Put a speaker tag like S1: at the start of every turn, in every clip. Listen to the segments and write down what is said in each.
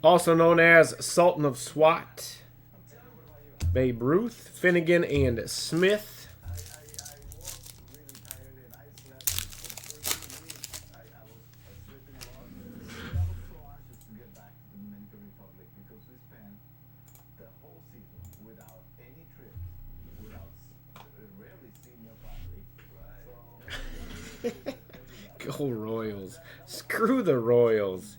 S1: Also known as Sultan of SWAT. Babe Ruth, Finnegan, and Smith. Go Royals. Screw the Royals.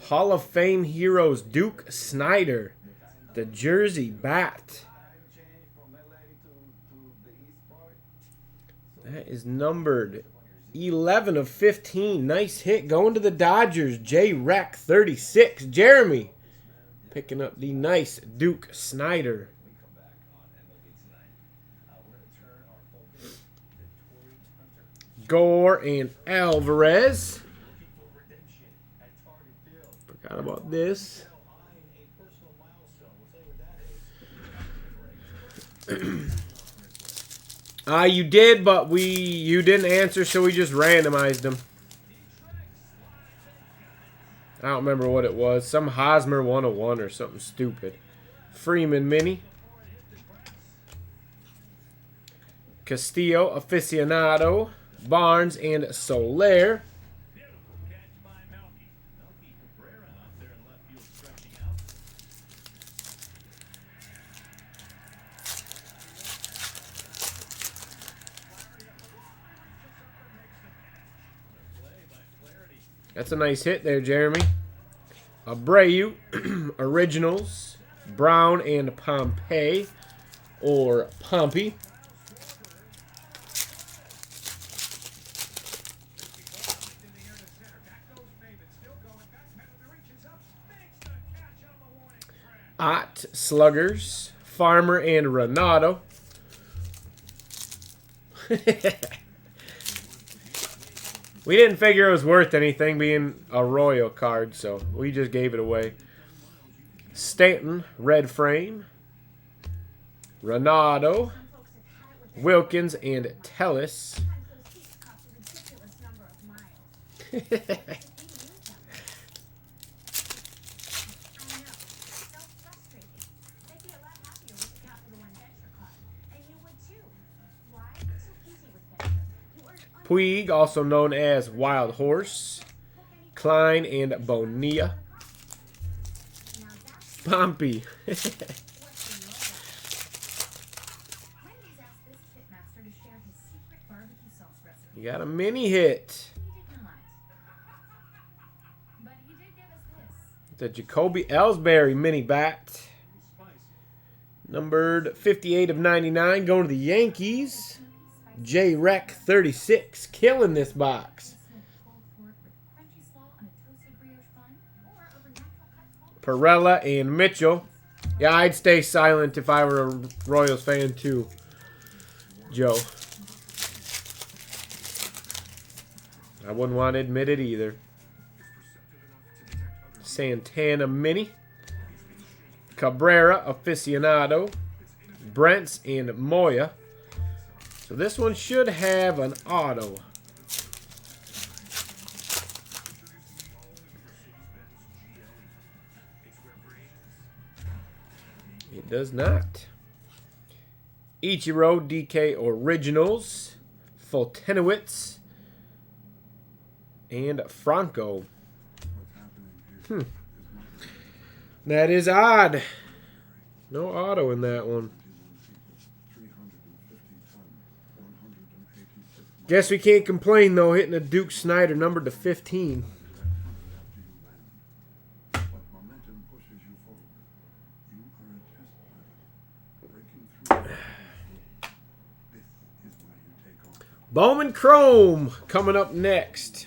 S1: Hall of Fame heroes Duke Snider. The Jersey Bat. That is numbered 11 of 15. Nice hit. Going to the Dodgers. J-Rec 36. Jeremy picking up the nice Duke Snider. Gore and Alvarez. Forgot about this. You did, but you didn't answer, so we just randomized them. I don't remember what it was. Some Hosmer 101 or something stupid. Freeman Mini. Castillo Aficionado. Barnes and Soler. That's a nice hit there, Jeremy. Abreu, Originals, Brown and Pompey, or Pompey. Ott, Sluggers, Farmer and Renato. We didn't figure it was worth anything being a Royal card, so we just gave it away. Stanton, red frame. Renato, Wilkins, and Tellis. Puig, also known as Wild Horse. Klein and Bonilla. Pompey. You got a mini hit. The Jacoby Ellsbury mini bat. Numbered 58 of 99. Going to the Yankees. J-Rec 36, killing this box. Perella and Mitchell. Yeah, I'd stay silent if I were a Royals fan too, Joe. I wouldn't want to admit it either. Santana Mini. Cabrera Aficionado. Brents and Moya. So this one should have an auto. It does not. Ichiro DK Originals. Fultenowitz. And Franco. That is odd. No auto in that one. Guess we can't complain, though, hitting a Duke Snider numbered to 15. Bowman Chrome coming up next.